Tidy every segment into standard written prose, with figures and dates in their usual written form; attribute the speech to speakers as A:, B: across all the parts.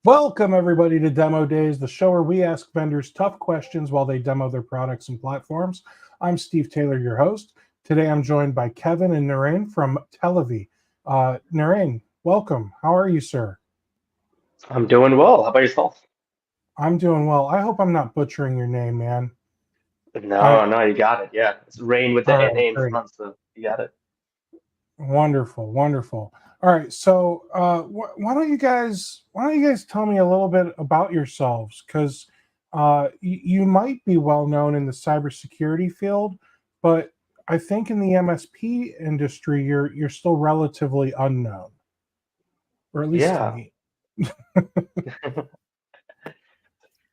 A: Welcome, everybody, to Demo Days, the show where we ask vendors tough questions while they demo their products and platforms. I'm Steve Taylor, your host. Today, I'm joined by Kevin and Narain from Telivy. Narain, welcome. How are you, sir?
B: I'm doing well. How about yourself?
A: I'm doing well. I hope I'm not butchering your name, man. I
B: No, no, you got it. Yeah, it's Rain with
A: All
B: the
A: right,
B: NA in
A: great,
B: front, so you got it.
A: wonderful, wonderful. All right, so why don't you guys tell me a little bit about yourselves? Because you might be well known in the cybersecurity field, but I think in the MSP industry, you're still relatively unknown, or at least to
B: Yeah.
A: me.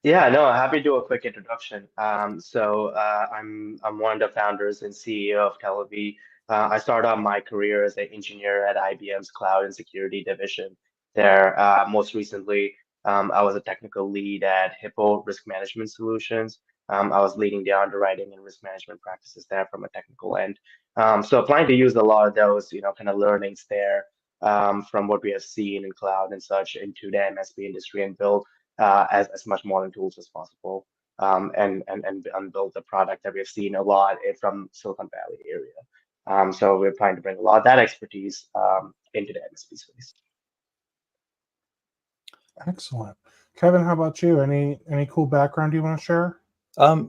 B: Yeah, no, happy to do a quick introduction. I'm one of the founders and CEO of Televy. I started out my career as an engineer at IBM's Cloud and Security division. There, most recently, I was a technical lead at Hippo Risk Management Solutions. I was leading the underwriting and risk management practices there from a technical end. So applying to use a lot of those, kind of learnings there from what we have seen in cloud and such into the MSP industry and build as much modern tools as possible and build the product that we've seen a lot from Silicon Valley area. So we're trying to bring a lot of that expertise into the MSP space.
A: Excellent, Kevin. How about you? Any cool background you want to share?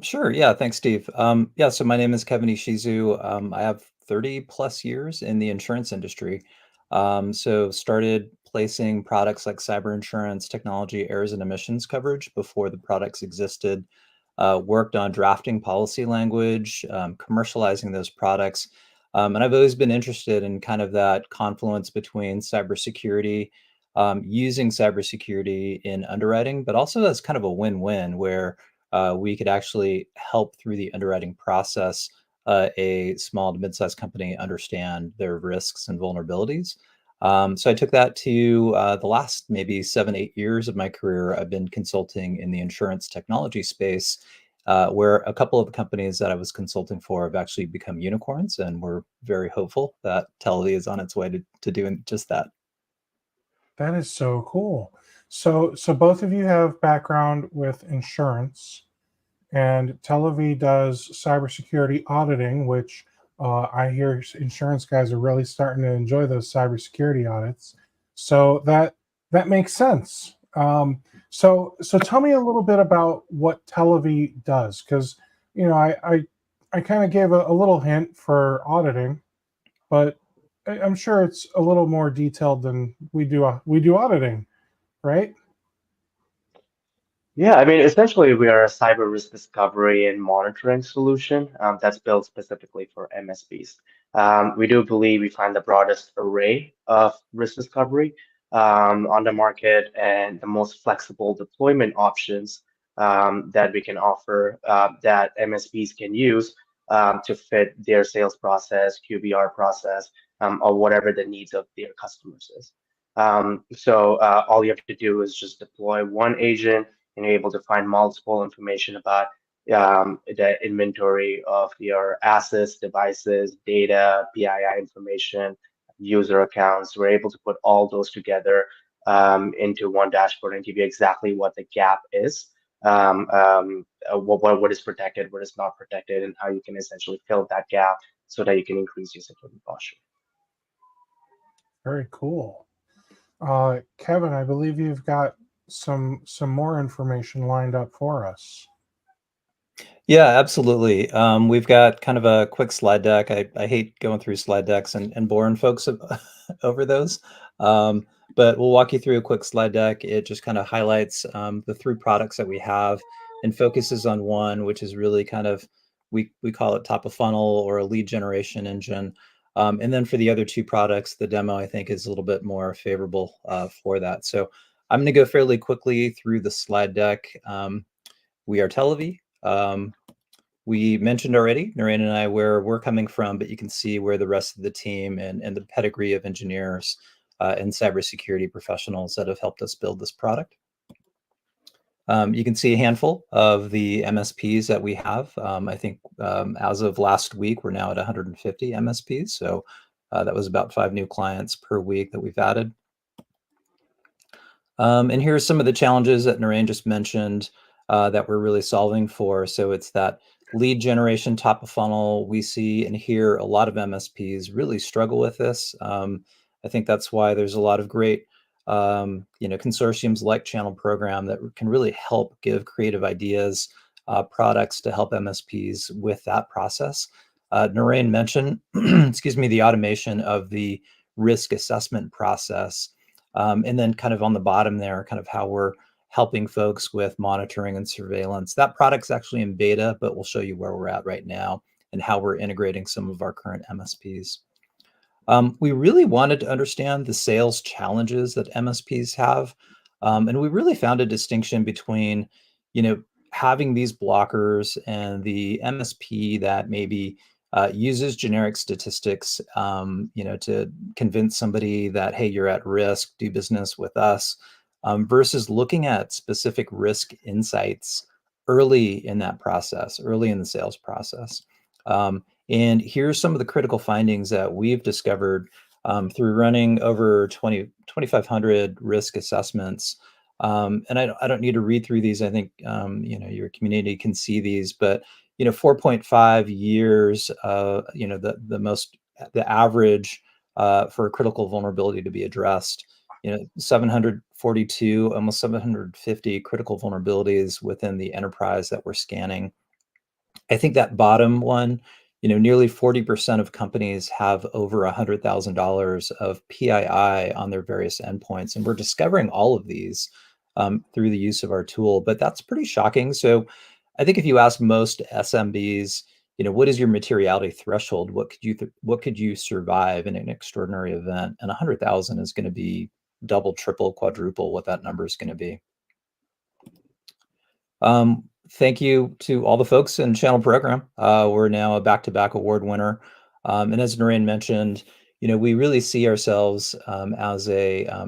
C: Sure. Yeah. Thanks, Steve. Yeah. So my name is Kevin Ishizu. I have 30 plus years in the insurance industry. So started placing products like cyber insurance, technology, errors and emissions coverage before the products existed. Worked on drafting policy language, commercializing those products. And I've always been interested in kind of that confluence between cybersecurity, using cybersecurity in underwriting, but also as kind of a win-win where we could actually help through the underwriting process a small to mid-sized company understand their risks and vulnerabilities. So I took that to the last maybe 7, 8 years of my career. I've been consulting in the insurance technology space, where a couple of the companies that I was consulting for have actually become unicorns, and we're very hopeful that Telie is on its way to doing just that.
A: That is so cool. So both of you have background with insurance. And Televy does cybersecurity auditing, which I hear insurance guys are really starting to enjoy those cybersecurity audits. So that makes sense. So tell me a little bit about what Televy does, because I kind of gave a little hint for auditing, but I'm sure it's a little more detailed than we do auditing, right?
B: Yeah, I mean, essentially, we are a cyber risk discovery and monitoring solution that's built specifically for MSPs. We do believe we find the broadest array of risk discovery on the market and the most flexible deployment options that we can offer that MSPs can use to fit their sales process, QBR process, or whatever the needs of their customers is. So all you have to do is just deploy one agent and you're able to find multiple information about the inventory of your assets, devices, data, PII information, user accounts. We're able to put all those together into one dashboard and give you exactly what the gap is, what is protected, what is not protected, and how you can essentially fill that gap so that you can increase your security posture.
A: Very cool. Kevin, I believe you've got some more information lined up for us.
C: Yeah, absolutely. We've got kind of a quick slide deck. I hate going through slide decks and boring folks over those. But we'll walk you through a quick slide deck. It just kind of highlights the three products that we have and focuses on one, which is really kind of, we call it top of funnel or a lead generation engine. And then for the other two products, the demo, I think, is a little bit more favorable for that. So I'm going to go fairly quickly through the slide deck. We are Televy. We mentioned already, Narain and I, where we're coming from, but you can see where the rest of the team and the pedigree of engineers and cybersecurity professionals that have helped us build this product. You can see a handful of the MSPs that we have. I think as of last week, we're now at 150 MSPs. So that was about 5 new clients per week that we've added. And here are some of the challenges that Narain just mentioned that we're really solving for. So it's that lead generation top of funnel. We see and hear a lot of MSPs really struggle with this. I think that's why there's a lot of great consortiums like Channel Program that can really help give creative ideas, products to help MSPs with that process. Narain mentioned, excuse me, the automation of the risk assessment process. And then kind of on the bottom there, kind of how we're helping folks with monitoring and surveillance. That product's actually in beta, but we'll show you where we're at right now and how we're integrating some of our current MSPs. We really wanted to understand the sales challenges that MSPs have. And we really found a distinction between, having these blockers and the MSP that maybe uses generic statistics, to convince somebody that, hey, you're at risk, do business with us, versus looking at specific risk insights early in that process, early in the sales process. And here's some of the critical findings that we've discovered through running over 2,500 risk assessments. And I don't need to read through these. I think, your community can see these, but, 4.5 years, the average for a critical vulnerability to be addressed, 742, almost 750 critical vulnerabilities within the enterprise that we're scanning. I think that bottom one, nearly 40% of companies have over $100,000 of PII on their various endpoints. And we're discovering all of these through the use of our tool, but that's pretty shocking. So I think if you ask most SMBs, what is your materiality threshold? What could you survive in an extraordinary event? And 100,000 is going to be double, triple, quadruple what that number is going to be. Thank you to all the folks in Channel Program. We're now a back-to-back award winner. And as Narain mentioned, we really see ourselves as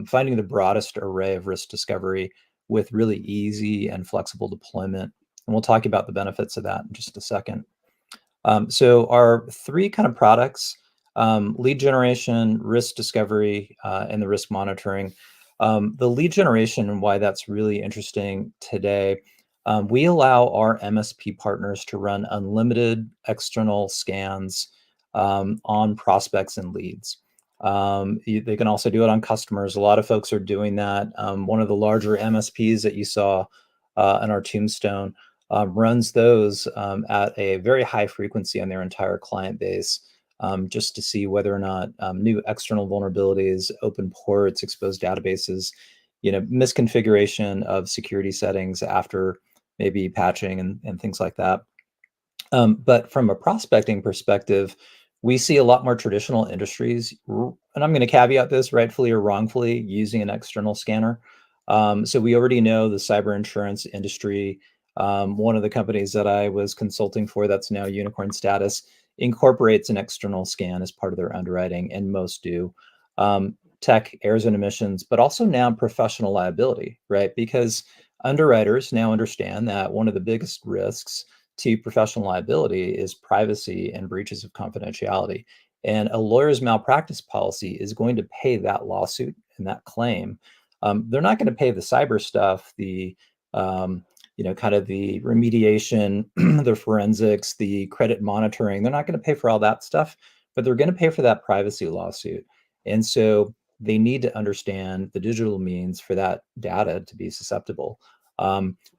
C: finding the broadest array of risk discovery with really easy and flexible deployment. And we'll talk about the benefits of that in just a second. So our three kind of products, lead generation, risk discovery, and the risk monitoring. The lead generation and why that's really interesting today. We allow our MSP partners to run unlimited external scans on prospects and leads. They can also do it on customers. A lot of folks are doing that. One of the larger MSPs that you saw in our tombstone runs those at a very high frequency on their entire client base, just to see whether or not new external vulnerabilities, open ports, exposed databases, misconfiguration of security settings after maybe patching and things like that. But from a prospecting perspective, we see a lot more traditional industries, and I'm going to caveat this, rightfully or wrongfully, using an external scanner. So we already know the cyber insurance industry. One of the companies that I was consulting for that's now unicorn status incorporates an external scan as part of their underwriting, and most do. Tech, errors and emissions, but also now professional liability, right? Because underwriters now understand that one of the biggest risks to professional liability is privacy and breaches of confidentiality. And a lawyer's malpractice policy is going to pay that lawsuit and that claim. They're not going to pay the cyber stuff, the kind of the remediation, the forensics, the credit monitoring. They're not going to pay for all that stuff, but they're going to pay for that privacy lawsuit. And so they need to understand the digital means for that data to be susceptible.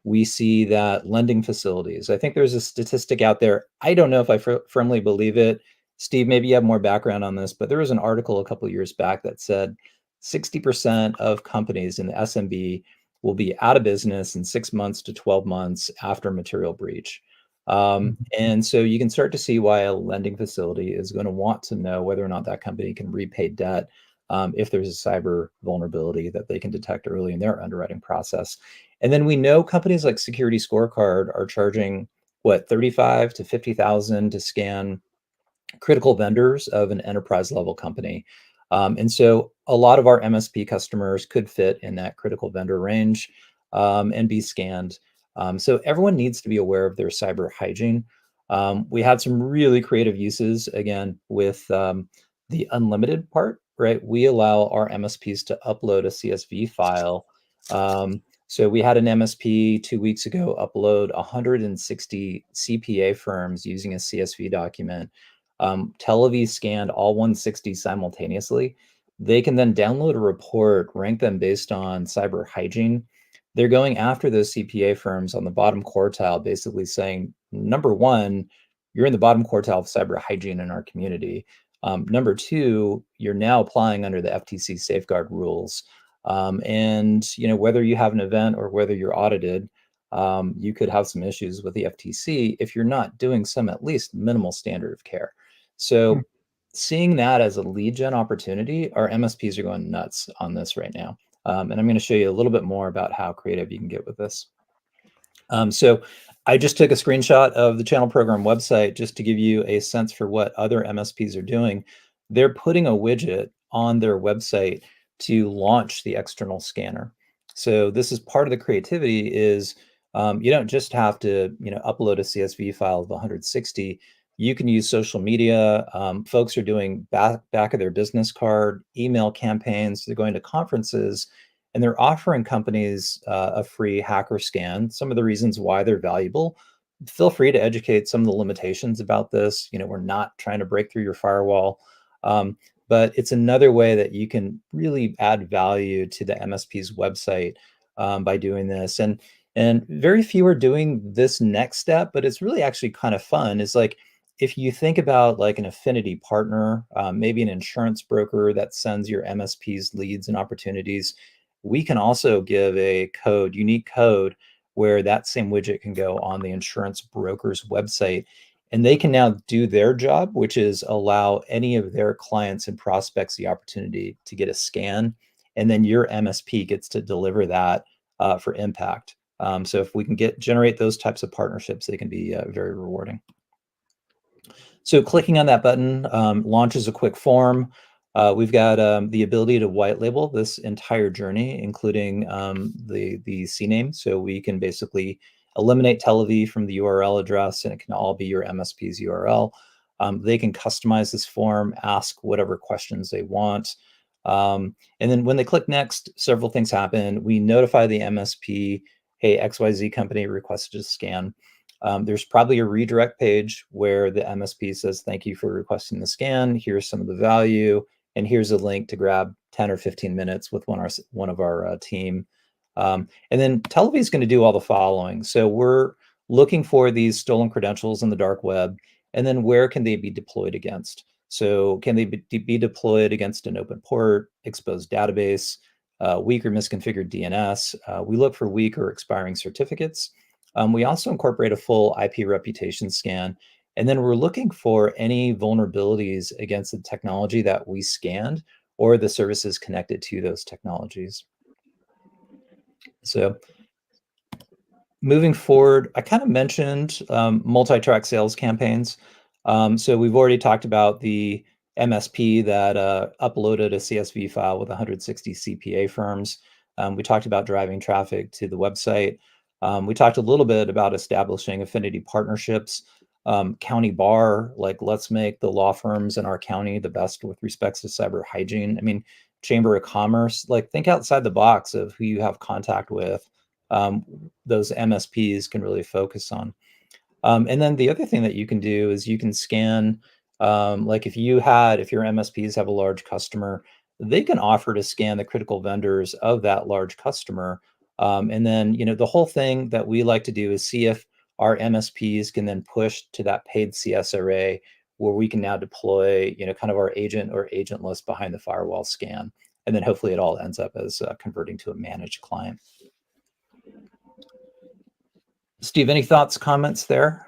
C: We see that lending facilities, I think there's a statistic out there. I don't know if I firmly believe it. Steve, maybe you have more background on this, but there was an article a couple of years back that said 60% of companies in the SMB will be out of business in 6 months to 12 months after material breach. And so you can start to see why a lending facility is going to want to know whether or not that company can repay debt if there's a cyber vulnerability that they can detect early in their underwriting process. And then we know companies like Security Scorecard are charging what, 35 to 50,000 to scan critical vendors of an enterprise level company. And so a lot of our MSP customers could fit in that critical vendor range and be scanned. So everyone needs to be aware of their cyber hygiene. We had some really creative uses, again, with the unlimited part, right? We allow our MSPs to upload a CSV file So we had an MSP 2 weeks ago upload 160 CPA firms using a CSV document. Telivy scanned all 160 simultaneously. They can then download a report, rank them based on cyber hygiene. They're going after those CPA firms on the bottom quartile, basically saying, number one, you're in the bottom quartile of cyber hygiene in our community. Number two, you're now applying under the FTC safeguard rules. And whether you have an event or whether you're audited, you could have some issues with the FTC if you're not doing some at least minimal standard of care. So seeing that as a lead gen opportunity, our MSPs are going nuts on this right now. And I'm going to show you a little bit more about how creative you can get with this. So I just took a screenshot of the channel program website just to give you a sense for what other MSPs are doing. They're putting a widget on their website to launch the external scanner. So this is part of the creativity is you don't just have to upload a CSV file of 160. You can use social media. Folks are doing back of their business card, email campaigns. They're going to conferences, and they're offering companies a free hacker scan. Some of the reasons why they're valuable. Feel free to educate some of the limitations about this. We're not trying to break through your firewall, but it's another way that you can really add value to the MSP's website by doing this. And very few are doing this next step, but it's really actually kind of fun. Is like, if you think about like an affinity partner, maybe an insurance broker that sends your MSPs leads and opportunities, we can also give a code, unique code, where that same widget can go on the insurance broker's website. And they can now do their job, which is allow any of their clients and prospects the opportunity to get a scan. And then your MSP gets to deliver that for impact. So if we can generate those types of partnerships, they can be very rewarding. So clicking on that button launches a quick form. We've got the ability to white label this entire journey, including the CNAME. So we can basically eliminate Telivy from the URL address, and it can all be your MSP's URL. They can customize this form, ask whatever questions they want. And then when they click next, several things happen. We notify the MSP, hey, XYZ company requested a scan. There's probably a redirect page where the MSP says, thank you for requesting the scan. Here's some of the value. And here's a link to grab 10 or 15 minutes with one of our team. And then Televy is going to do all the following. So we're looking for these stolen credentials in the dark web. And then where can they be deployed against? So can they be deployed against an open port, exposed database, weak or misconfigured DNS? We look for weak or expiring certificates. We also incorporate a full IP reputation scan. And then we're looking for any vulnerabilities against the technology that we scanned or the services connected to those technologies. So moving forward, I kind of mentioned multi-track sales campaigns. So we've already talked about the MSP that uploaded a CSV file with 160 CPA firms. We talked about driving traffic to the website. We talked a little bit about establishing affinity partnerships. County bar, like let's make the law firms in our county the best with respects to cyber hygiene. I mean, Chamber of Commerce, like think outside the box of who you have contact with. Those MSPs can really focus on. And then the other thing that you can do is you can scan, like if your MSPs have a large customer, they can offer to scan the critical vendors of that large customer. And then, the whole thing that we like to do is see if our MSPs can then push to that paid CS array where we can now deploy, kind of our agent or agentless behind the firewall scan. And then hopefully it all ends up as converting to a managed client. Steve, any thoughts, comments there?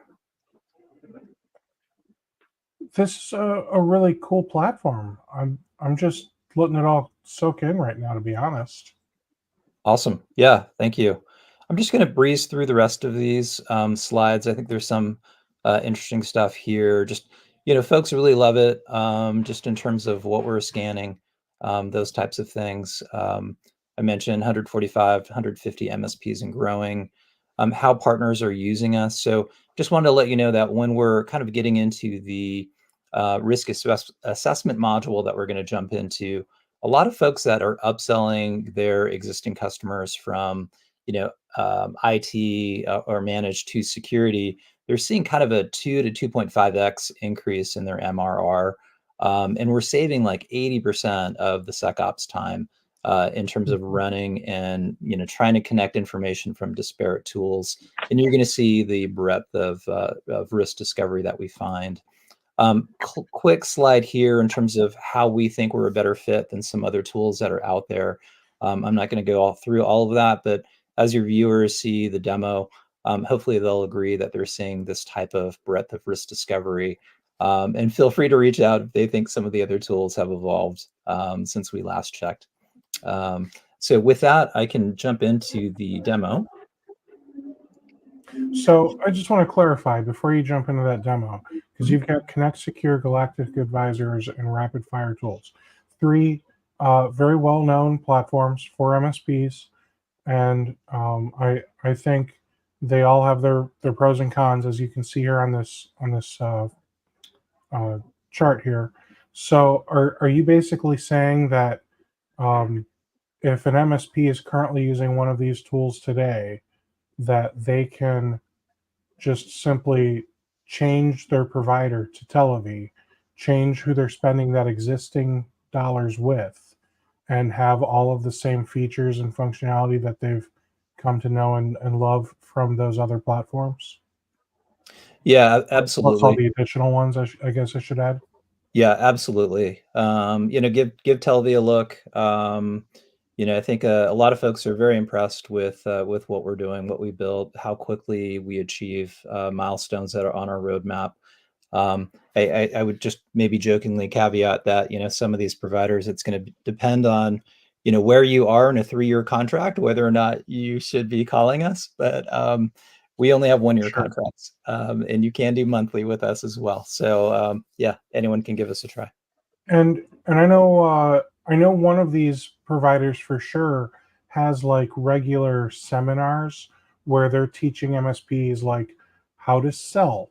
A: This is a really cool platform. I'm just letting it all soak in right now, to be honest.
C: Awesome. Yeah, thank you. I'm just going to breeze through the rest of these slides. I think there's some interesting stuff here. Just, folks really love it, just in terms of what we're scanning, those types of things. I mentioned 145, 150 MSPs and growing, how partners are using us. So just wanted to let you know that when we're kind of getting into the risk assessment module that we're going to jump into, a lot of folks that are upselling their existing customers from, IT or managed to security, they're seeing kind of a 2 to 2.5x increase in their MRR. And we're saving like 80% of the SecOps time in terms of running and trying to connect information from disparate tools. And you're going to see the breadth of risk discovery that we find. Quick slide here in terms of how we think we're a better fit than some other tools that are out there. I'm not going to go through all of that, but as your viewers see the demo, hopefully they'll agree that they're seeing this type of breadth of risk discovery. And feel free to reach out if they think some of the other tools have evolved since we last checked. So with that, I can jump into the demo.
A: So I just want to clarify before you jump into that demo, because you've got Connect Secure, Galactic Advisors, and Rapid Fire Tools, three very well-known platforms for MSPs, and I think they all have their pros and cons, as you can see here on this chart here. So are you basically saying that if an MSP is currently using one of these tools today, that they can just simply change their provider to Telivy, change who they're spending that existing dollars with, and have all of the same features and functionality that they've come to know and love from those other platforms?
C: Yeah,
A: Plus all
C: absolutely.
A: the additional ones, I guess I should add.
C: Yeah, absolutely. Give Televy a look. I think a lot of folks are very impressed with what we're doing, what we built, how quickly we achieve milestones that are on our roadmap. I would just maybe jokingly caveat that some of these providers, it's going to depend on where you are in a 3-year contract, whether or not you should be calling us. But we only have 1-year
A: Sure.
C: contracts, and you can do monthly with us as well. So yeah, anyone can give us a try.
A: And I know one of these providers for sure has like regular seminars where they're teaching MSPs like how to sell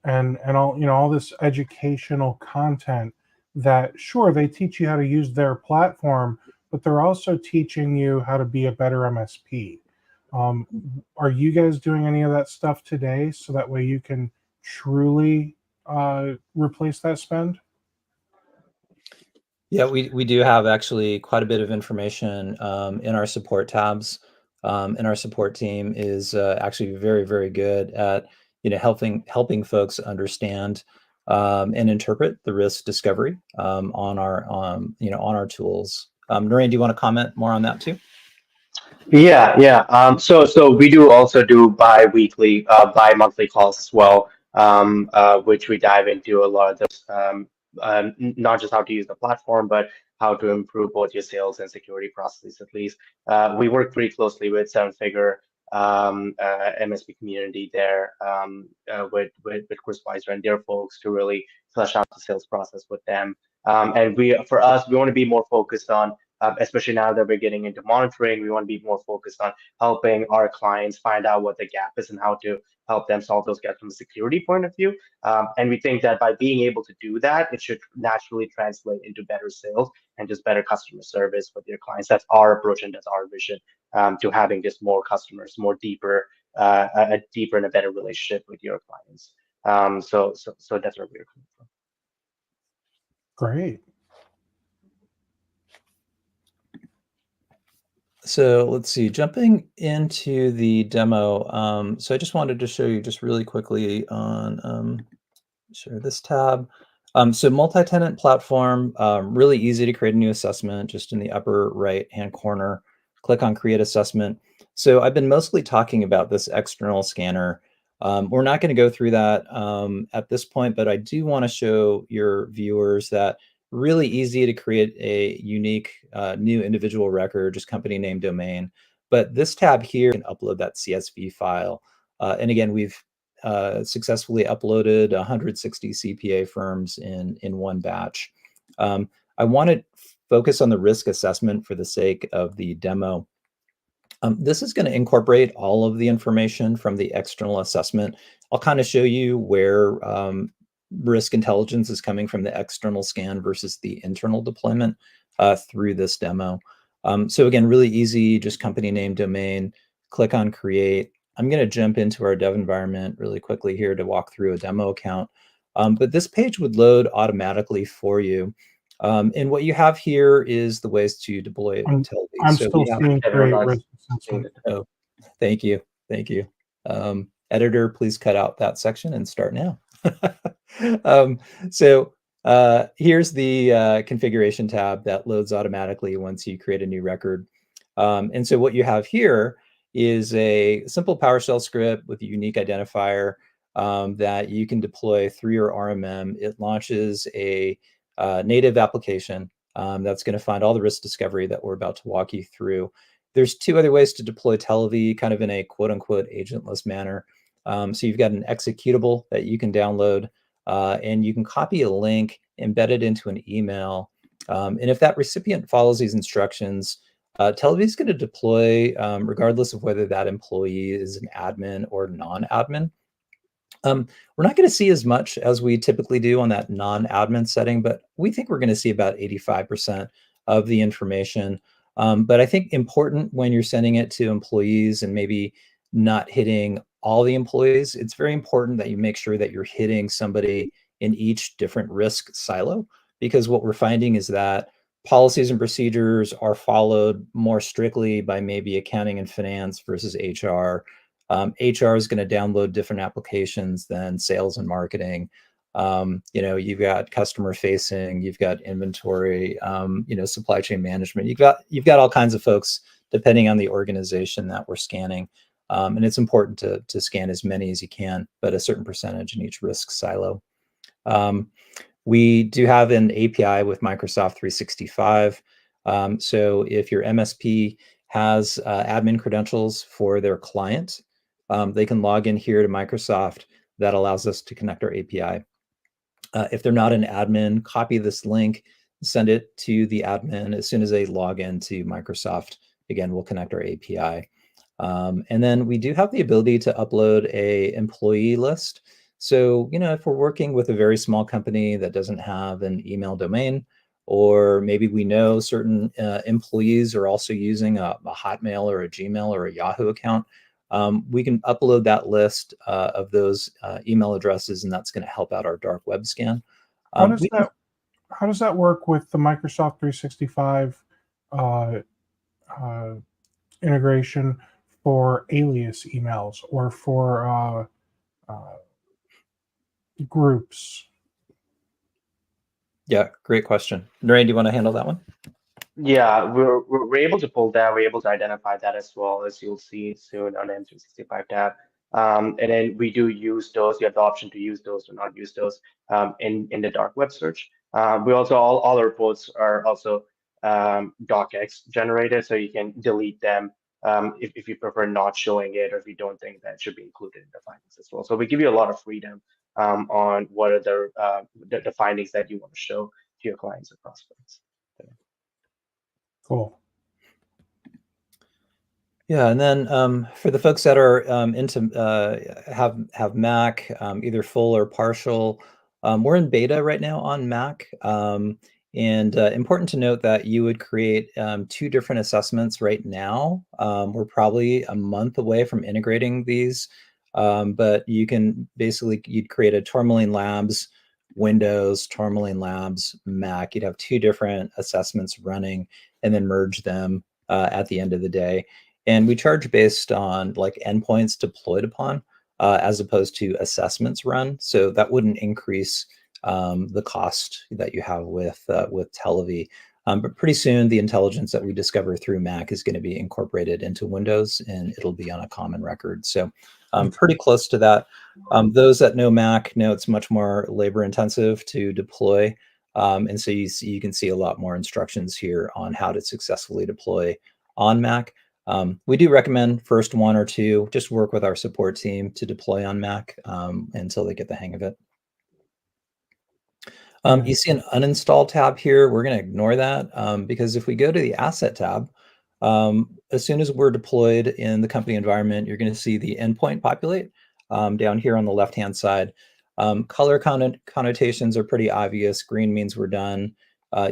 A: and all this educational content that sure they teach you how to use their platform, but they're also teaching you how to be a better MSP. Um, are you guys doing any of that stuff today so that way you can truly replace that spend?
C: Yeah, we do have actually quite a bit of information in our support tabs. And our support team is actually very, very good at helping folks understand and interpret the risk discovery on our tools. Noreen, do you want to comment more on that too?
B: Yeah. So we do also do bi-monthly calls as well, which we dive into a lot of those, not just how to use the platform, but how to improve both your sales and security processes at least. We work pretty closely with seven-figure MSP community there, with Chris Weiser and their folks to really flesh out the sales process with them. And for us, we want to be more focused on, especially now that we're getting into monitoring, we want to be more focused on helping our clients find out what the gap is and how to help them solve those gaps from a security point of view. And we think that by being able to do that, it should naturally translate into better sales and just better customer service with your clients. That's our approach and that's our vision, to having just more customers, more deeper, a deeper and a better relationship with your clients. So that's where we're coming from.
A: Great.
C: So let's see, jumping into the demo. So I just wanted to show you just really quickly on share this tab. So multi-tenant platform, really easy to create a new assessment just in the upper right-hand corner. Click on create assessment. So I've been mostly talking about this external scanner. We're not going to go through that at this point, but I do want to show your viewers that really easy to create a unique new individual record, just company name, domain. But this tab here can upload that CSV file. And again, we've successfully uploaded 160 CPA firms in one batch. I want to focus on the risk assessment for the sake of the demo. This is going to incorporate all of the information from the external assessment. I'll kind of show you where risk intelligence is coming from the external scan versus the internal deployment. through this demo. So again, really easy, just company name, domain, click on create. I'm going to jump into our dev environment really quickly here to walk through a demo account. But this page would load automatically for you. And what you have here is the ways to deploy Televy.
A: I'm
C: So
A: still
C: we have,
A: seeing
B: Kevin, I'm
A: create
B: not
A: risk
B: seeing
A: assessment.
B: it.
C: oh, thank you. Thank you. Editor, please cut out that section and start now. So here's the configuration tab that loads automatically once you create a new record. And so what you have here is a simple PowerShell script with a unique identifier that you can deploy through your RMM. It launches a native application that's going to find all the risk discovery that we're about to walk you through. There's two other ways to deploy Televy kind of in a quote unquote agentless manner. So you've got an executable that you can download and you can copy a link, embed it into an email. And if that recipient follows these instructions, Televy is going to deploy regardless of whether that employee is an admin or non-admin. We're not going to see as much as we typically do on that non-admin setting, but we think we're going to see about 85% of the information. But I think important when you're sending it to employees and maybe not hitting all the employees, it's very important that you make sure that you're hitting somebody in each different risk silo, because what we're finding is that policies and procedures are followed more strictly by maybe accounting and finance versus HR. HR is going to download different applications than sales and marketing. You've got customer facing, you've got inventory, supply chain management. You've got all kinds of folks depending on the organization that we're scanning. And it's important to scan as many as you can, but a certain percentage in each risk silo. We do have an API with Microsoft 365. So if your MSP has admin credentials for their client, they can log in here to Microsoft. That allows us to connect our API. If they're not an admin, copy this link, send it to the admin as soon as they log into Microsoft. Again, we'll connect our API. And then we do have the ability to upload a employee list. So, if we're working with a very small company that doesn't have an email domain, or maybe we know certain employees are also using a Hotmail or a Gmail or a Yahoo account, we can upload that list of those email addresses, and that's going to help out our dark web scan.
A: How does that work with the Microsoft 365 uh, uh, integration for alias emails or for groups?
C: Yeah, great question. Narain, do you want to handle that one?
B: Yeah, we're able to pull that. We're able to identify that as well, as you'll see soon on the M365 tab. And then we do use those. You have the option to use those or not use those in the dark web search. We also all our reports are also docx generated, so you can delete them if you prefer not showing it, or if you don't think that should be included in the findings as well. So we give you a lot of freedom on what are the findings that you want to show to your clients or prospects.
A: Cool.
C: Yeah, and then for the folks that are into have Mac, either full or partial, we're in beta right now on Mac. And important to note that you would create two different assessments right now. We're probably a month away from integrating these, but you'd create a Tourmaline Labs Windows, Tourmaline Labs Mac. You'd have two different assessments running and then merge them at the end of the day. And we charge based on like endpoints deployed upon, as opposed to assessments run. So that wouldn't increase the cost that you have with Televy. But pretty soon, the intelligence that we discover through Mac is going to be incorporated into Windows, and it'll be on a common record. So pretty close to that. Those that know Mac know it's much more labor intensive to deploy. And so you can see a lot more instructions here on how to successfully deploy on Mac. We do recommend first one or two, just work with our support team to deploy on Mac until they get the hang of it. You see an uninstall tab here. We're going to ignore that because if we go to the asset tab, as soon as we're deployed in the company environment, you're going to see the endpoint populate down here on the left-hand side. Color connotations are pretty obvious. Green means we're done.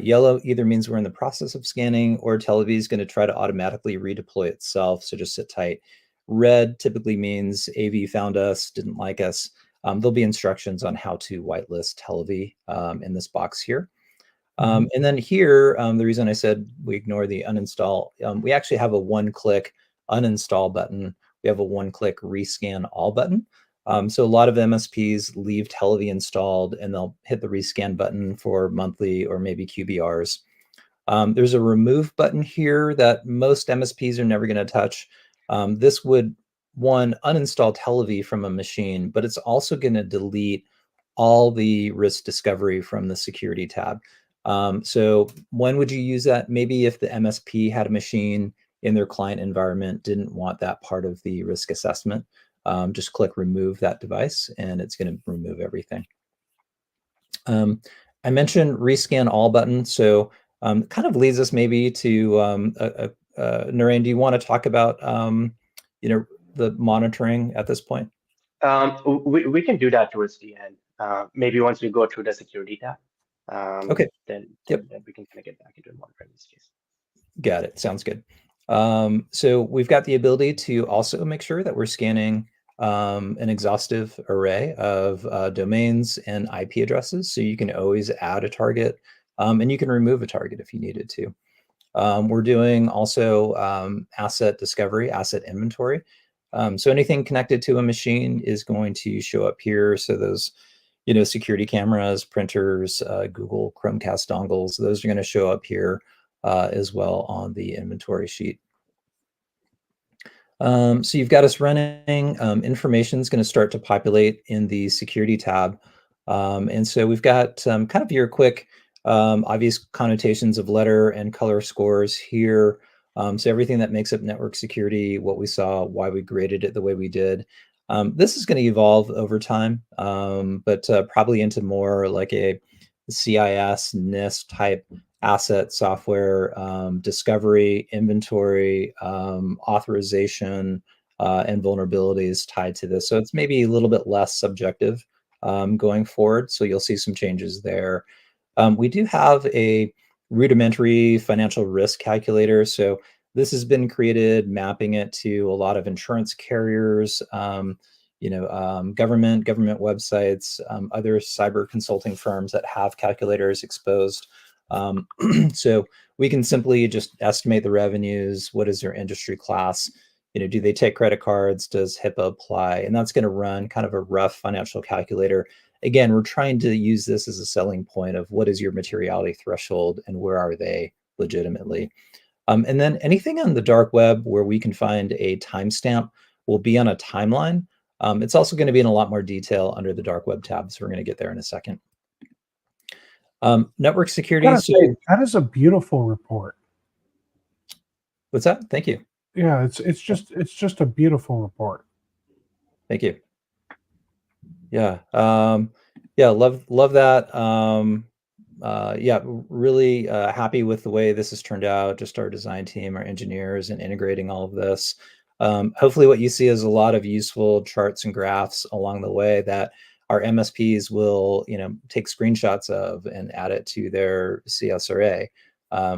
C: Yellow either means we're in the process of scanning, or Telivy is going to try to automatically redeploy itself, so just sit tight. Red typically means AV found us, didn't like us. There'll be instructions on how to whitelist Telivy in this box here. And then here, the reason I said we ignore the uninstall, we actually have a one-click uninstall button. We have a one-click rescan all button. So a lot of MSPs leave Telivy installed and they'll hit the rescan button for monthly or maybe QBRs. There's a remove button here that most MSPs are never going to touch. This would, one, uninstall Telivy from a machine, but it's also going to delete all the risk discovery from the security tab. So when would you use that? Maybe if the MSP had a machine in their client environment, didn't want that part of the risk assessment, just click remove that device and it's going to remove everything. I mentioned rescan all button. So kind of leads us maybe to Narain, do you want to talk about the monitoring at this point?
B: We can do that towards the end. Maybe once we go through the security tab.
C: Okay.
B: Then
C: Yep.
B: we can kind of get back into the monitoring use case.
C: Got it. Sounds good. So we've got the ability to also make sure that we're scanning an exhaustive array of domains and IP addresses. So you can always add a target and you can remove a target if you needed to. We're doing also asset discovery, asset inventory. So anything connected to a machine is going to show up here. So those, security cameras, printers, Google Chromecast dongles, those are going to show up here as well on the inventory sheet. So you've got us running, information is going to start to populate in the security tab. And so we've got kind of your quick obvious connotations of letter and color scores here. So everything that makes up network security, what we saw, why we graded it the way we did. This is going to evolve over time, but probably into more like a CIS, NIST type asset software, discovery, inventory, authorization, and vulnerabilities tied to this. So it's maybe a little bit less subjective going forward. So you'll see some changes there. We do have a rudimentary financial risk calculator. So this has been created, mapping it to a lot of insurance carriers, government websites, other cyber consulting firms that have calculators exposed. So we can simply just estimate the revenues. What is their industry class? Do they take credit cards? Does HIPAA apply? And that's going to run kind of a rough financial calculator. Again, we're trying to use this as a selling point of what is your materiality threshold and where are they legitimately. And then anything on the dark web where we can find a timestamp will be on a timeline. It's also going to be in a lot more detail under the dark web tab. So we're going to get there in a second. Network security.
A: That is a beautiful report.
C: What's that? Thank you.
A: Yeah, it's just a beautiful report.
C: Thank you. Yeah. Love that. Really happy with the way this has turned out. Just our design team, our engineers, and integrating all of this. Hopefully what you see is a lot of useful charts and graphs along the way that our MSPs will, take screenshots of and add it to their CSRA,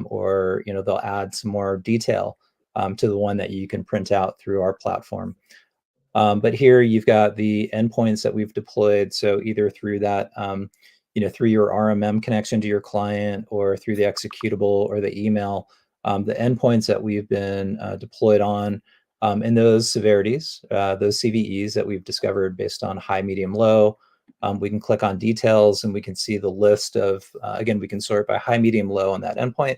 C: or they'll add some more detail to the one that you can print out through our platform. But here you've got the endpoints that we've deployed. So either through that, through your RMM connection to your client, or through the executable or the email, the endpoints that we've been deployed on, and those severities, those CVEs that we've discovered based on high, medium, low. We can click on details and we can see the list of, again, we can sort by high, medium, low on that endpoint.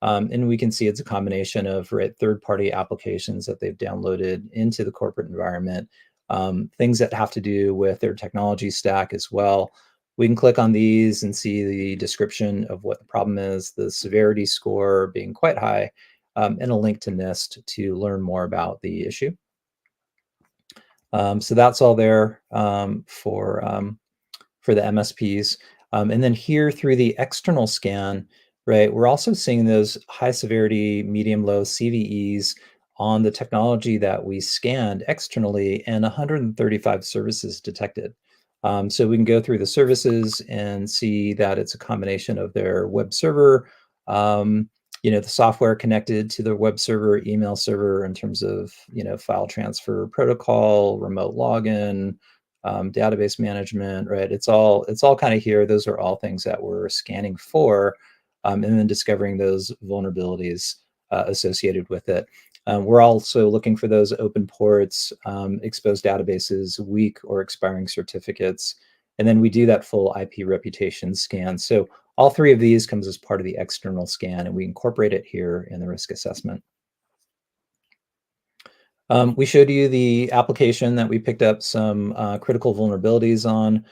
C: And we can see it's a combination of third-party applications that they've downloaded into the corporate environment, things that have to do with their technology stack as well. We can click on these and see the description of what the problem is, the severity score being quite high, and a link to NIST to learn more about the issue. So that's all there for the MSPs. And then here through the external scan, we're also seeing those high severity, medium, low CVEs on the technology that we scanned externally, and 135 services detected. So we can go through the services and see that it's a combination of their web server, the software connected to the web server, email server in terms of, file transfer protocol, remote login, database management, right? It's all kind of here. Those are all things that we're scanning for, and then discovering those vulnerabilities associated with it. We're also looking for those open ports, exposed databases, weak or expiring certificates, and then we do that full IP reputation scan. So all three of these comes as part of the external scan, and we incorporate it here in the risk assessment. We showed you the application that we picked up some critical vulnerabilities on,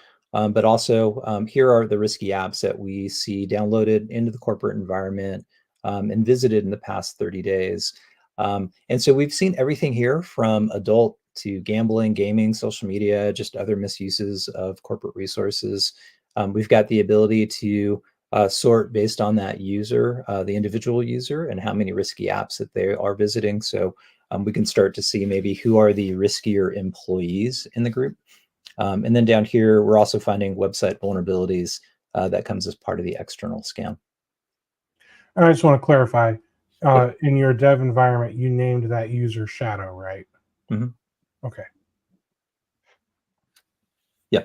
C: but also here are the risky apps that we see downloaded into the corporate environment and visited in the past 30 days. And so we've seen everything here from adult to gambling, gaming, social media, just other misuses of corporate resources. We've got the ability to sort based on that user, the individual user, and how many risky apps that they are visiting. So we can start to see maybe who are the riskier employees in the group. And then down here, we're also finding website vulnerabilities that comes as part of the external scan.
A: I just want to clarify, in your dev environment, you named that user Shadow, right?
C: Mm-hmm.
A: Okay.
C: Yeah.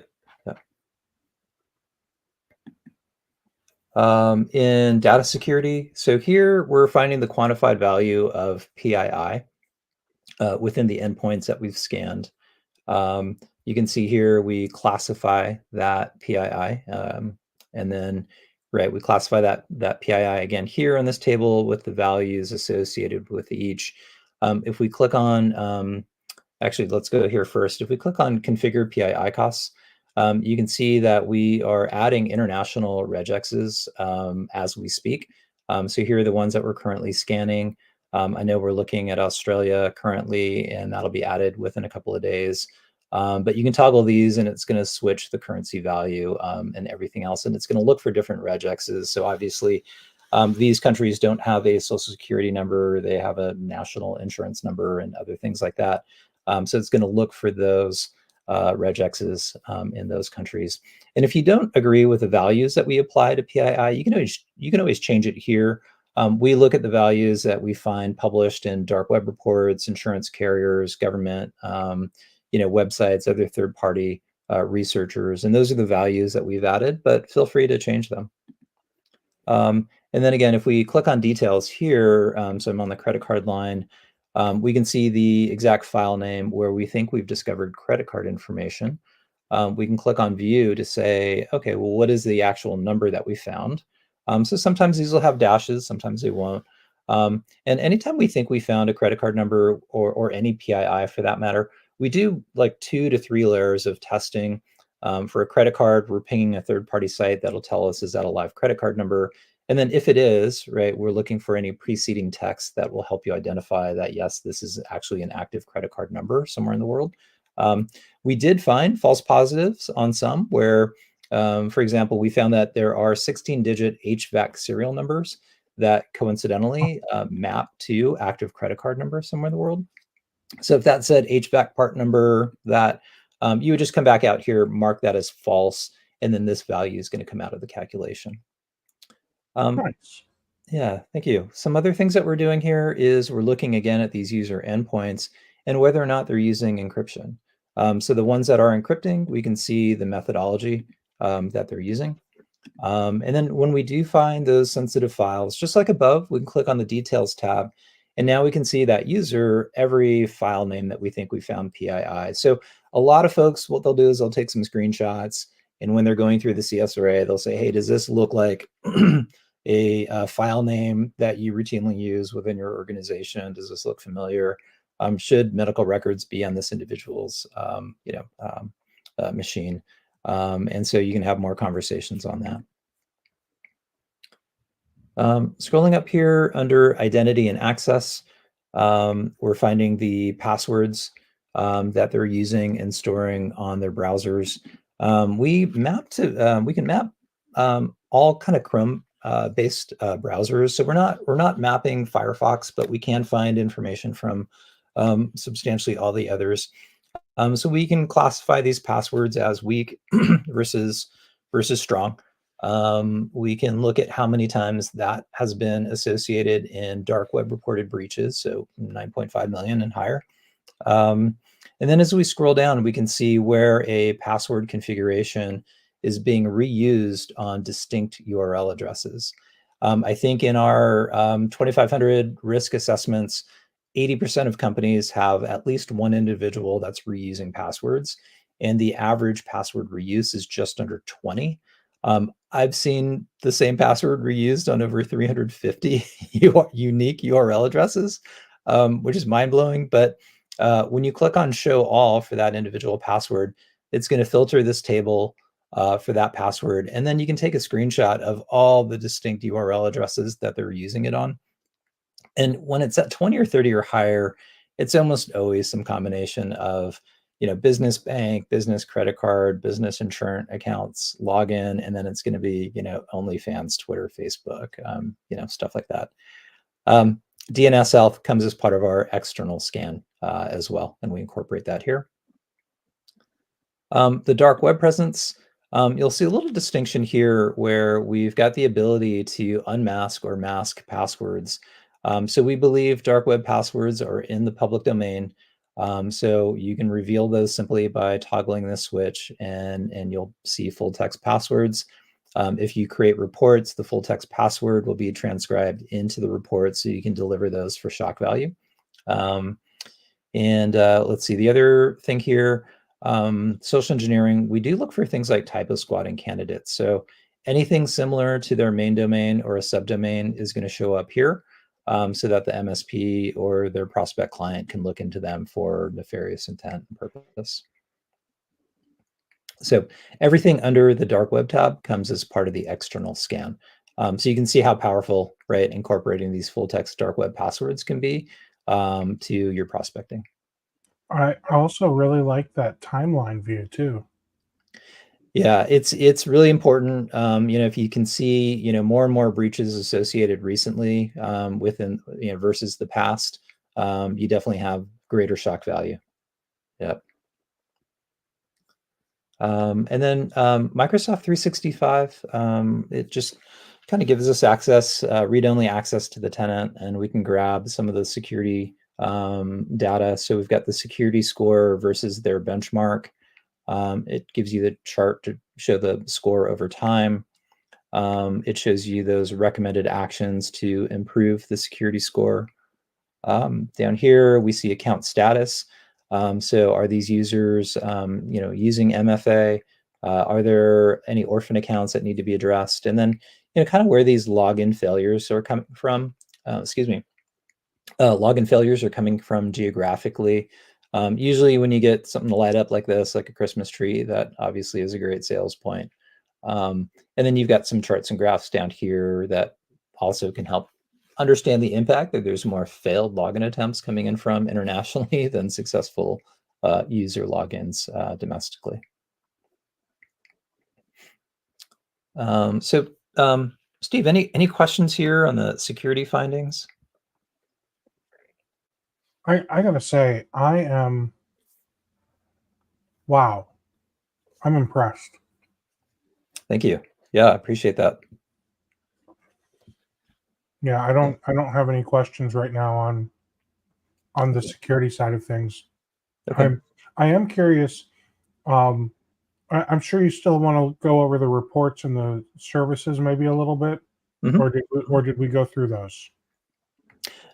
C: In data security, so here we're finding the quantified value of PII within the endpoints that we've scanned. You can see here we classify that PII, and then we classify that PII again here on this table with the values associated with each. If we click on, actually, let's go here first. If we click on configure PII costs, you can see that we are adding international regexes as we speak. So here are the ones that we're currently scanning. I know we're looking at Australia currently, and that'll be added within a couple of days. But you can toggle these, and it's going to switch the currency value and everything else, and it's going to look for different regexes. So obviously, these countries don't have a social security number; they have a national insurance number and other things like that. So it's going to look for those regexes in those countries. And if you don't agree with the values that we apply to PII, you can always change it here. We look at the values that we find published in dark web reports, insurance carriers, government, websites, other third-party researchers, and those are the values that we've added, but feel free to change them. And then again, if we click on details here, so I'm on the credit card line, we can see the exact file name where we think we've discovered credit card information. We can click on view to say, okay, well, what is the actual number that we found? So sometimes these will have dashes, sometimes they won't. And anytime we think we found a credit card number or any PII for that matter, we do like 2 to 3 layers of testing. For a credit card, we're pinging a third-party site that'll tell us, is that a live credit card number? And then if it is, right, we're looking for any preceding text that will help you identify that, yes, this is actually an active credit card number somewhere in the world. We did find false positives on some where, for example, we found that there are 16-digit HVAC serial numbers that coincidentally map to active credit card numbers somewhere in the world. So if that said HVAC part number, that you would just come back out here, mark that as false, and then this value is going to come out of the calculation.
A: Nice.
C: Yeah, thank you. Some other things that we're doing here is we're looking again at these user endpoints and whether or not they're using encryption. So the ones that are encrypting, we can see the methodology that they're using. And then when we do find those sensitive files, just like above, we can click on the details tab. And now we can see that user, every file name that we think we found PII. So a lot of folks, what they'll do is they'll take some screenshots. And when they're going through the CS array, they'll say, hey, does this look like a file name that you routinely use within your organization? Does this look familiar? Should medical records be on this individual's machine? And so you can have more conversations on that. Scrolling up here under identity and access, we're finding the passwords that they're using and storing on their browsers. We can map all kind of Chrome based browsers. So we're not mapping Firefox, but we can find information from substantially all the others. So we can classify these passwords as weak versus strong. We can look at how many times that has been associated in dark web reported breaches, so 9.5 million and higher. And then as we scroll down, we can see where a password configuration is being reused on distinct URL addresses. I think in our 2,500 risk assessments, 80% of companies have at least one individual that's reusing passwords, and the average password reuse is just under 20. I've seen the same password reused on over 350 unique URL addresses, which is mind-blowing. But when you click on show all for that individual password, it's going to filter this table for that password. And then you can take a screenshot of all the distinct URL addresses that they're using it on. And when it's at 20 or 30 or higher, it's almost always some combination of, business bank, business credit card, business insurance accounts, login, and then it's going to be, OnlyFans, Twitter, Facebook, stuff like that. DNS comes as part of our external scan as well, and we incorporate that here. The dark web presence, you'll see a little distinction here where we've got the ability to unmask or mask passwords. So we believe dark web passwords are in the public domain. So you can reveal those simply by toggling this switch, and you'll see full text passwords. If you create reports, the full text password will be transcribed into the report, so you can deliver those for shock value. Let's see, the other thing here, social engineering, we do look for things like typo squatting candidates. So anything similar to their main domain or a subdomain is going to show up here, so that the MSP or their prospect client can look into them for nefarious intent and purpose. So everything under the dark web tab comes as part of the external scan. So you can see how powerful, right, incorporating these full text dark web passwords can be to your prospecting.
A: I also really like that timeline view too.
C: Yeah, it's really important. If you can see, more and more breaches associated recently within, versus the past, you definitely have greater shock value. Yep. And then Microsoft 365, it just kind of gives us access, read-only access to the tenant, and we can grab some of the security data. So we've got the security score versus their benchmark. It gives you the chart to show the score over time. It shows you those recommended actions to improve the security score. Down here, we see account status. So are these users, using MFA? Are there any orphan accounts that need to be addressed? And then, kind of where these login failures are coming from. Login failures are coming from geographically. Usually when you get something to light up like this, like a Christmas tree, that obviously is a great sales point. And then you've got some charts and graphs down here that also can help understand the impact that there's more failed login attempts coming in from internationally than successful user logins domestically. Steve, any questions here on the security findings?
A: I gotta say, wow, I'm impressed.
C: Thank you. Yeah, I appreciate that.
A: Yeah, I don't have any questions right now on the security side of things.
C: Okay.
A: I am curious. I'm sure you still want to go over the reports and the services maybe a little bit, or did we go through those?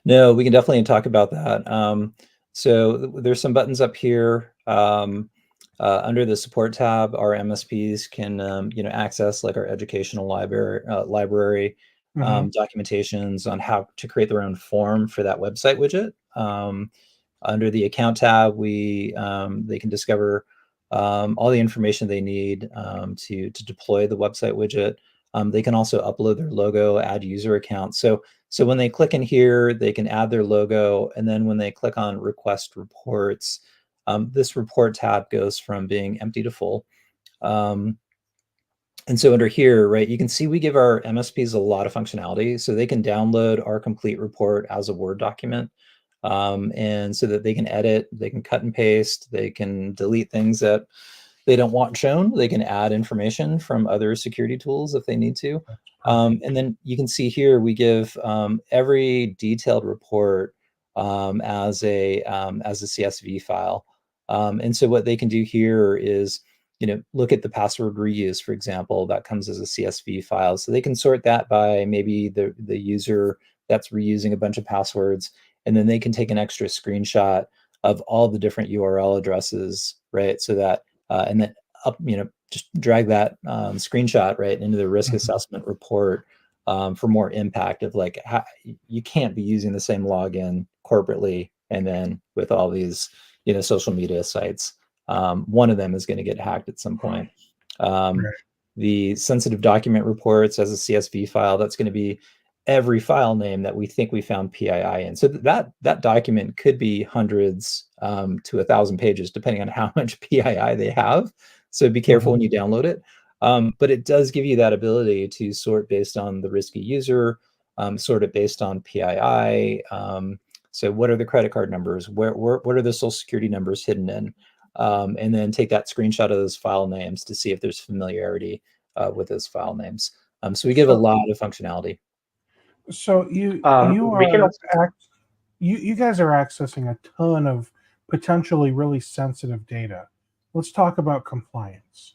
C: No, we can definitely talk about that. So there's some buttons up here. Under the support tab, our MSPs can, access like our educational library, documentations on how to create their own form for that website widget. Under the account tab, they can discover all the information they need to deploy the website widget. They can also upload their logo, add user accounts. So when they click in here, they can add their logo, and then when they click on request reports, this report tab goes from being empty to full. And so under here, right, you can see we give our MSPs a lot of functionality, so they can download our complete report as a Word document. and so that they can edit, they can cut and paste, they can delete things that they don't want shown. They can add information from other security tools if they need to. And then you can see here, we give every detailed report as a CSV file. And so what they can do here is, look at the password reuse, for example, that comes as a CSV file. So they can sort that by maybe the user that's reusing a bunch of passwords, and then they can take an extra screenshot of all the different URL addresses, right? So that and then just drag that screenshot right into the risk assessment report for more impact of like, how, you can't be using the same login corporately and then with all these social media sites. One of them is going to get hacked at some point. The sensitive document reports as a CSV file, that's going to be every file name that we think we found PII in. So that document could be hundreds to 1,000 pages, depending on how much PII they have. So be careful when you download it. But it does give you that ability to sort based on the risky user, sort it based on PII. So what are the credit card numbers? What are the social security numbers hidden in? And then take that screenshot of those file names to see if there's familiarity with those file names. So we give a lot of functionality.
A: So you guys are accessing a ton of potentially really sensitive data. Let's talk about compliance.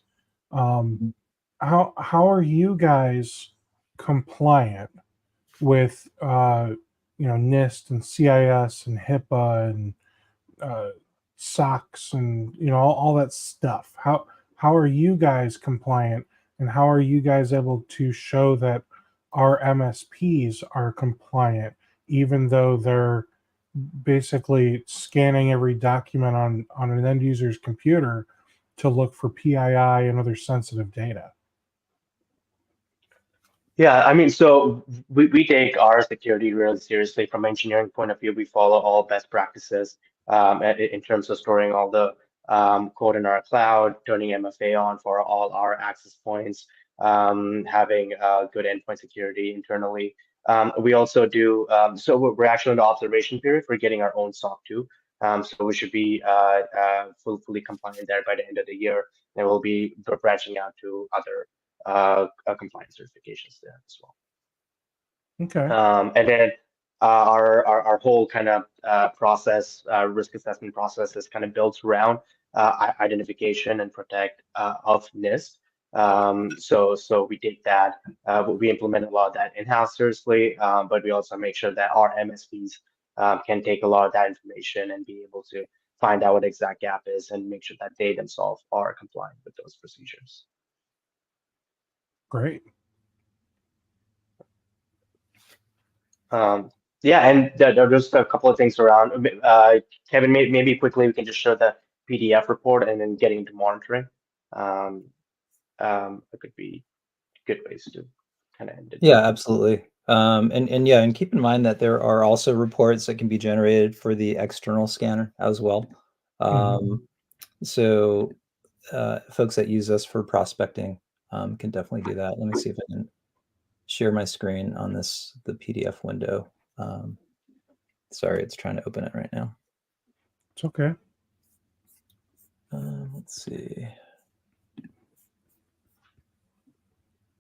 A: How are you guys compliant with NIST and CIS and HIPAA and SOX and all that stuff? How are you guys compliant, and how are you guys able to show that our MSPs are compliant, even though they're basically scanning every document on an end user's computer to look for PII and other sensitive data?
B: Yeah, I mean, so we take our security really seriously from an engineering point of view. We follow all best practices in terms of storing all the code in our cloud, turning MFA on for all our access points, having good endpoint security internally. We also do, so we're actually in the observation period for getting our own SOC 2. So we should be fully compliant there by the end of the year, and we'll be branching out to other compliance certifications there as well.
A: Okay.
B: And then our whole kind of process, risk assessment process, is kind of built around identification and protect of NIST. So we take that, we implement a lot of that in-house seriously, but we also make sure that our MSPs can take a lot of that information and be able to find out what the exact gap is and make sure that they themselves are compliant with those procedures.
A: Great.
B: Yeah, and there are just a couple of things around. Kevin, maybe quickly we can just show the PDF report and then getting into monitoring. It could be good ways to kind of end it.
C: Yeah, absolutely. And keep in mind that there are also reports that can be generated for the external scanner as well. So folks that use us for prospecting can definitely do that. Let me see if I can share my screen on the PDF window. Sorry, it's trying to open it right now.
A: It's okay.
C: Let's see.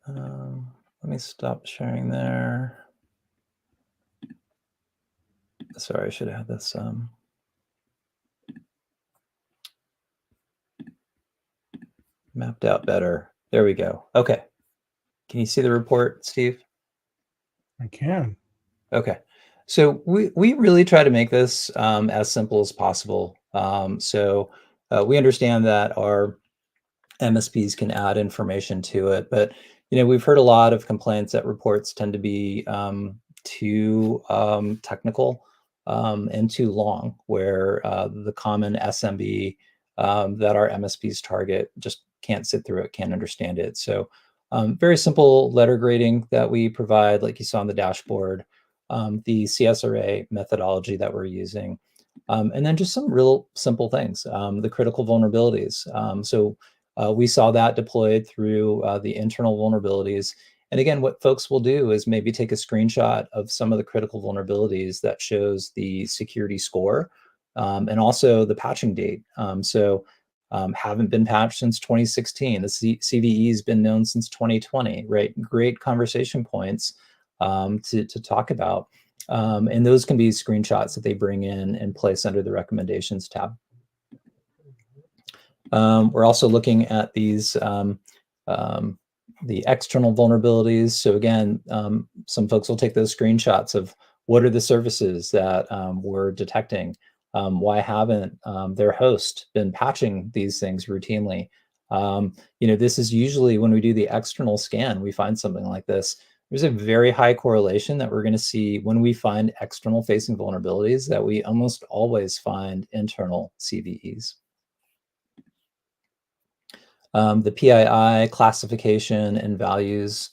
C: Let me stop sharing there. Sorry, I should have this. Mapped out better. There we go. Okay. Can you see the report, Steve?
A: I can.
C: Okay. So we really try to make this as simple as possible. So we understand that our MSPs can add information to it, but we've heard a lot of complaints that reports tend to be too technical and too long, where the common SMB that our MSPs target just can't sit through it, can't understand it. So very simple letter grading that we provide, like you saw on the dashboard, the CSRA methodology that we're using, and then just some real simple things, the critical vulnerabilities. So we saw that deployed through the internal vulnerabilities, And again, what folks will do is maybe take a screenshot of some of the critical vulnerabilities that shows the security score and also the patching date. Haven't been patched since 2016. The CVE has been known since 2020, right? Great conversation points to talk about. And those can be screenshots that they bring in and place under the recommendations tab. We're also looking at these the external vulnerabilities. So again, some folks will take those screenshots of what are the services that we're detecting. Why haven't their host been patching these things routinely? This is usually when we do the external scan, we find something like this. There's a very high correlation that we're going to see when we find external facing vulnerabilities that we almost always find internal CVEs. The PII classification and values,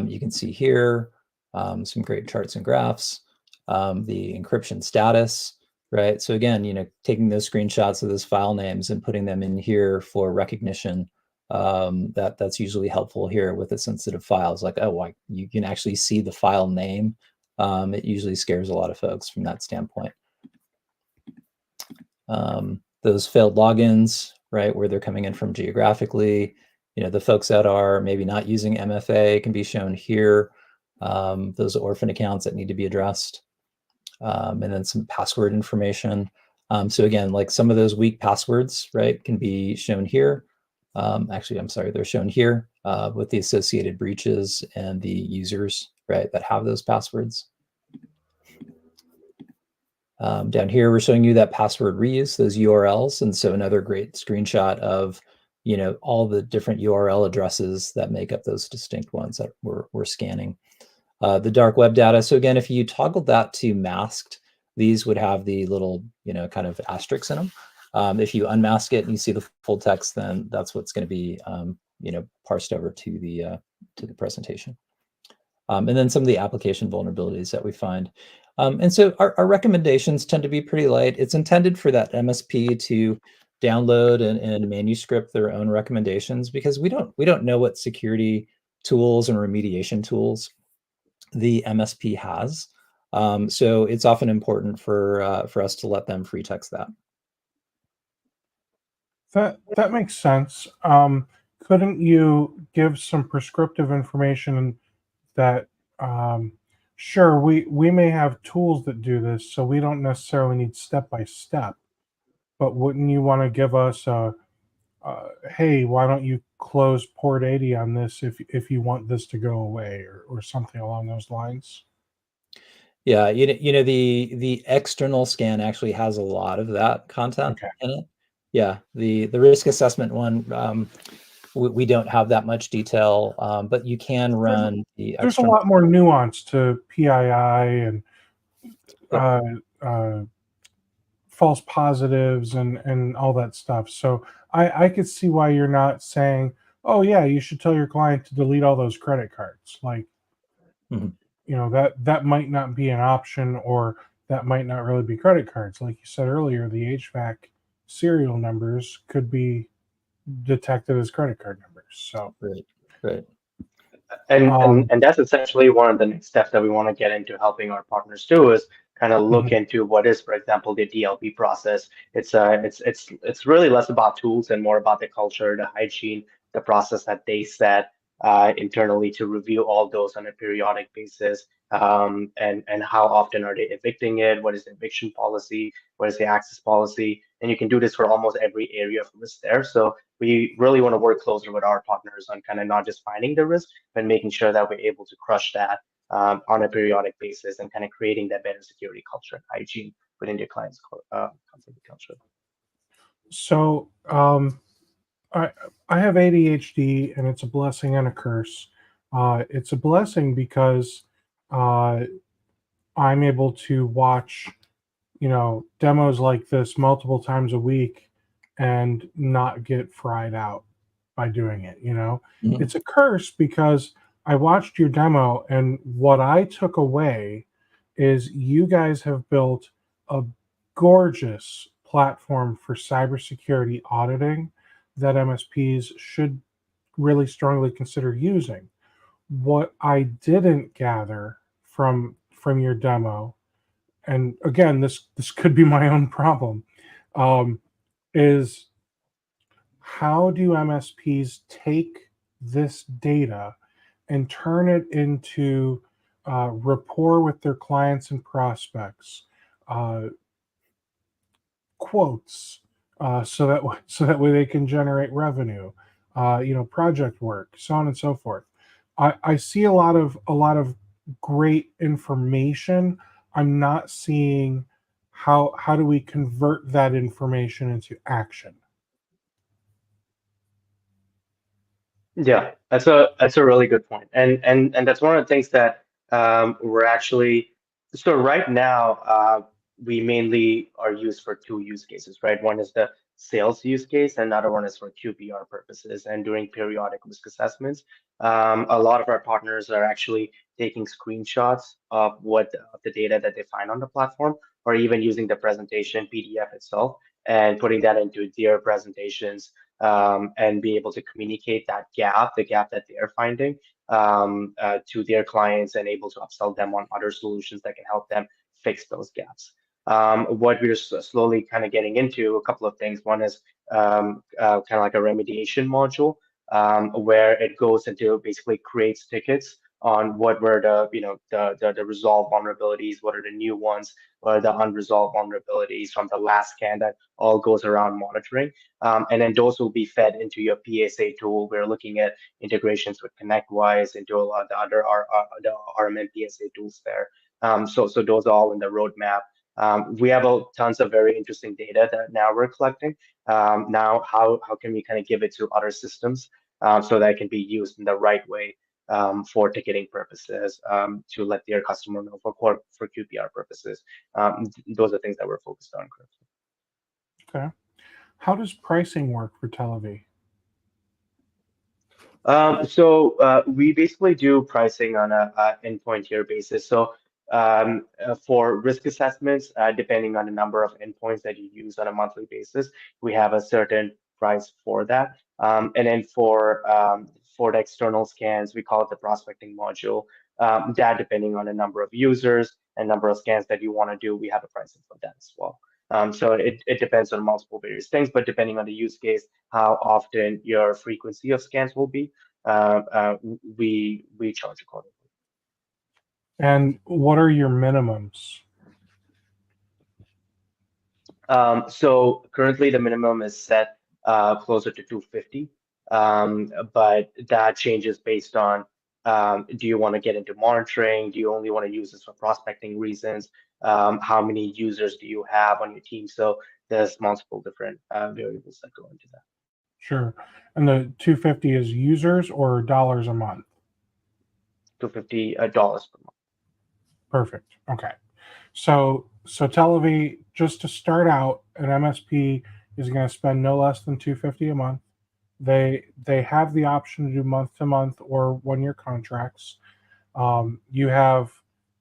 C: you can see here, some great charts and graphs, the encryption status, right? So again, taking those screenshots of those file names and putting them in here for recognition, that's usually helpful here with the sensitive files. Like, oh, you can actually see the file name. It usually scares a lot of folks from that standpoint. Those failed logins, right, where they're coming in from geographically. The folks that are maybe not using MFA can be shown here. Those orphan accounts that need to be addressed. And then some password information. So again, like some of those weak passwords, right, can be shown here. Actually, I'm sorry, they're shown here with the associated breaches and the users, right, that have those passwords. Down here, we're showing you that password reuse, those URLs. And so another great screenshot of, all the different URL addresses that make up those distinct ones that we're scanning. The dark web data. So again, if you toggled that to masked, these would have the little, kind of asterisks in them. If you unmask it and you see the full text, then that's what's going to be, parsed over to the presentation. And then some of the application vulnerabilities that we find. And so our recommendations tend to be pretty light. It's intended for that MSP to download and manuscript their own recommendations, because we don't know what security tools and remediation tools the MSP has. So it's often important for us to let them free text that.
A: That makes sense. Couldn't you give some prescriptive information that sure, we may have tools that do this, so we don't necessarily need step by step, but wouldn't you want to give us hey, why don't you close port 80 on this if you want this to go away, or something along those lines?
C: Yeah, the external scan actually has a lot of that content
A: Okay.
C: in it. Yeah, the risk assessment one, we don't have that much detail, but you can run the
A: There's a
C: external.
A: lot more nuance to PII and
C: Yeah.
A: false positives and all that stuff. So I could see why you're not saying, oh yeah, you should tell your client to delete all those credit cards. Like,
C: Mhm.
A: that might not be an option, or that might not really be credit cards. Like you said earlier, the HVAC serial numbers could be detected as credit card numbers. So
C: Right.
B: And that's essentially one of the next steps that we want to get into helping our partners do, is kind of look
A: mhm.
B: into what is, for example, the DLP process. It's really less about tools and more about the culture, the hygiene, the process that they set internally to review all those on a periodic basis. And how often are they evicting it? What is the eviction policy? What is the access policy? And you can do this for almost every area of risk there. So we really want to work closer with our partners on kind of not just finding the risk, but making sure that we're able to crush that on a periodic basis, and kind of creating that better security culture and hygiene within your client's company culture.
A: So I I have ADHD, and it's a blessing and a curse. It's a blessing because uh, I'm able to watch, demos like this multiple times a week and not get fried out by doing it.
C: Mhm.
A: It's a curse because I watched your demo, and what I took away is you guys have built a gorgeous platform for cybersecurity auditing that MSPs should really strongly consider using. What I didn't gather from your demo, and again, this could be my own problem, um, is how do MSPs take this data and turn it into rapport with their clients and prospects, uh, quotes, so that way they can generate revenue, project work, so on and so forth. I see a lot of great information. I'm not seeing how do we convert that information into action.
B: Yeah, that's a really good point, and that's one of the things that we're actually so right now we mainly are used for two use cases, right? One is the sales use case, and another one is for QBR purposes and doing periodic risk assessments. A lot of our partners are actually taking screenshots of of the data that they find on the platform, or even using the presentation PDF itself and putting that into their presentations and be able to communicate that gap, the gap that they're finding to their clients and able to upsell them on other solutions that can help them fix those gaps. What we're slowly kind of getting into, a couple of things. One is kind of like a remediation module where it goes into basically creates tickets on what were the resolved vulnerabilities, what are the new ones, what are the unresolved vulnerabilities from the last scan that all goes around monitoring. And then those will be fed into your PSA tool. We're looking at integrations with ConnectWise into a lot of the other the RMN PSA tools there. So those are all in the roadmap. We have tons of very interesting data that now we're collecting. Now, how can we kind of give it to other systems so that it can be used in the right way for ticketing purposes, to let their customer know for QPR purposes. Those are things that we're focused on currently.
A: Okay. How does pricing work for Televy?
B: We basically do pricing on a endpoint tier basis. So for risk assessments, depending on the number of endpoints that you use on a monthly basis, we have a certain price for that. And then for the external scans, we call it the prospecting module. That depending on the number of users and number of scans that you want to do, we have a pricing for that as well. So it depends on multiple various things, but depending on the use case, how often your frequency of scans will be, we charge accordingly.
A: And what are your minimums?
B: So currently the minimum is set closer to 250, but that changes based on do you want to get into monitoring? Do you only want to use this for prospecting reasons? How many users do you have on your team? So there's multiple different variables that go into that.
A: Sure. And the 250 is users or dollars a month?
B: $250 per month.
A: Perfect. Okay. So Televy, just to start out, an MSP is going to spend no less than 250 a month. They have the option to do month to month or 1 year contracts. You have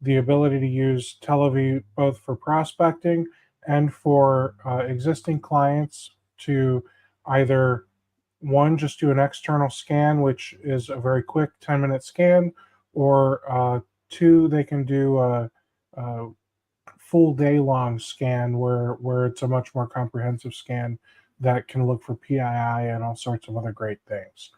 A: the ability to use Televy both for prospecting and for existing clients to either one, just do an external scan, which is a very quick 10-minute scan, or two, they can do a full day long scan where it's a much more comprehensive scan that can look for PII and all sorts of other great things.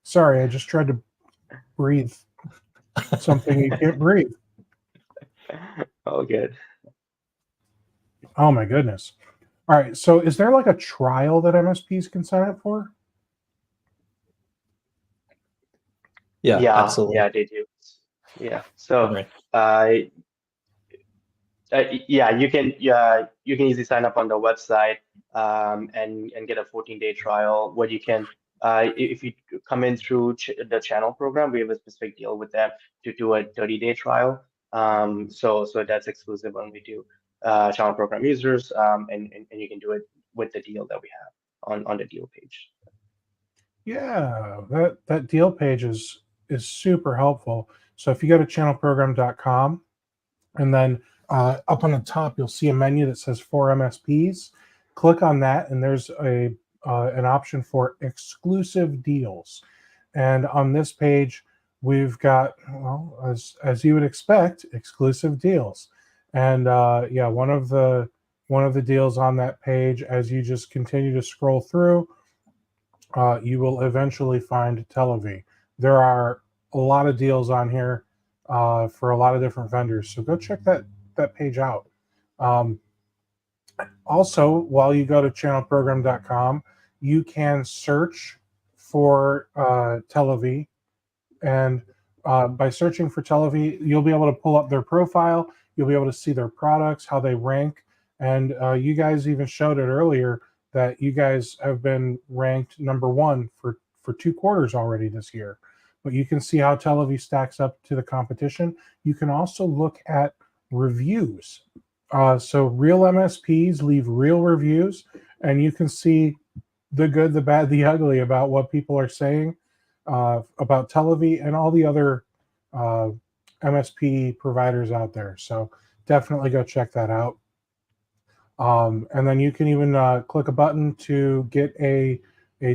A: Sorry, I just tried to breathe something you can't breathe.
B: Oh, good.
A: Oh my goodness. All right. So is there like a trial that MSPs can sign up for?
C: Yeah,
B: Yeah,
C: absolutely.
B: yeah, they do. Yeah. So
C: Right.
B: yeah, you can easily sign up on the website and get a 14-day trial. What you can if you come in through the channel program, we have a specific deal with them to do a 30-day trial. So that's exclusive when we do channel program users, and you can do it with the deal that we have on the deal page.
A: Yeah, that deal page is super helpful. So if you go to channelprogram.com and then up on the top, you'll see a menu that says for MSPs. Click on that, and there's an option for exclusive deals. And on this page, we've got, well, as you would expect, exclusive deals. And yeah, one of the deals on that page, as you just continue to scroll through, you will eventually find Telivy. There are a lot of deals on here for a lot of different vendors, so go check that page out. Also, while you go to channelprogram.com, you can search for Telivy, and by searching for Telivy, you'll be able to pull up their profile. You'll be able to see their products, how they rank, and you guys even showed it earlier that you guys have been ranked #1 for 2 quarters already this year. But you can see how Telivy stacks up to the competition. You can also look at reviews. So real MSPs leave real reviews, and you can see the good, the bad, the ugly about what people are saying about Telivy and all the other MSP providers out there. So definitely go check that out. And then you can even click a button to get a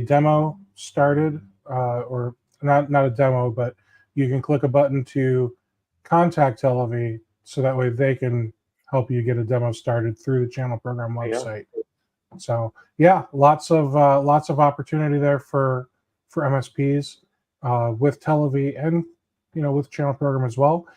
A: demo started, or not a demo, but you can click a button to contact Telivy so that way they can help you get a demo started through the channel program website. So yeah, lots of opportunity there for MSPs with Telivy and with channel program as well.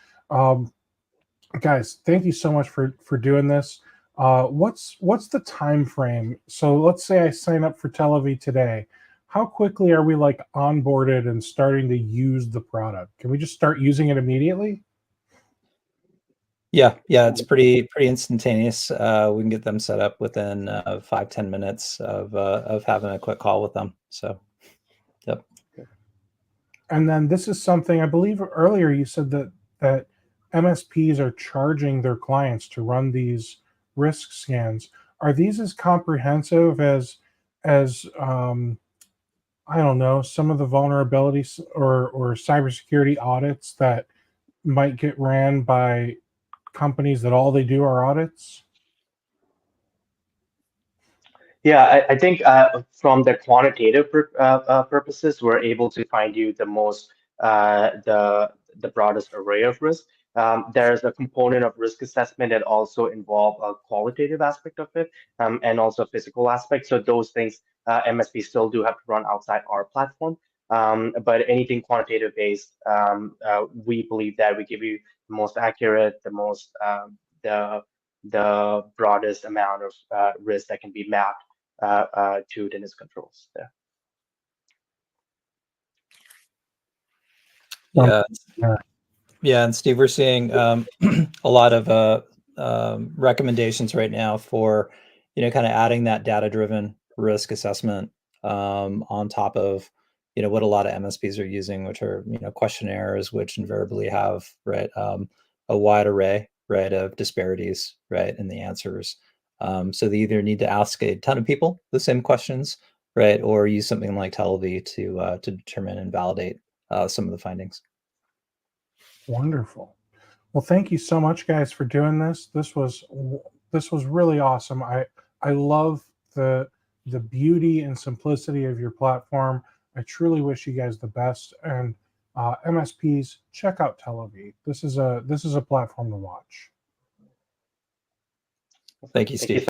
A: Guys, thank you so much for doing this. What's the time frame? So let's say I sign up for Telivy today. How quickly are we like onboarded and starting to use the product? Can we just start using it immediately?
C: Yeah, it's pretty instantaneous. We can get them set up within 5-10 minutes of having a quick call with them. So, yep.
A: And then this is something I believe earlier you said that MSPs are charging their clients to run these risk scans. Are these as comprehensive as I don't know, some of the vulnerabilities or cybersecurity audits that might get ran by companies that all they do are audits?
B: Yeah, I think from the quantitative purposes, we're able to find you the most the broadest array of risk. There's a component of risk assessment that also involve a qualitative aspect of it, and also a physical aspect. So those things MSP still do have to run outside our platform. But anything quantitative based, we believe that we give you the most accurate, the most the broadest amount of risk that can be mapped to the NIST controls there.
C: Yeah, and Steve, we're seeing a lot of recommendations right now for kind of adding that data-driven risk assessment on top of what a lot of MSPs are using, which are questionnaires, which invariably have a wide array of disparities in the answers. So they either need to ask a ton of people the same questions, or use something like Telivy to determine and validate some of the findings.
A: Wonderful. Well, thank you so much, guys, for doing this. This was really awesome. I love the beauty and simplicity of your platform. I truly wish you guys the best. And MSPs, check out Telivy. This is a platform to watch.
C: Thank you, Steve.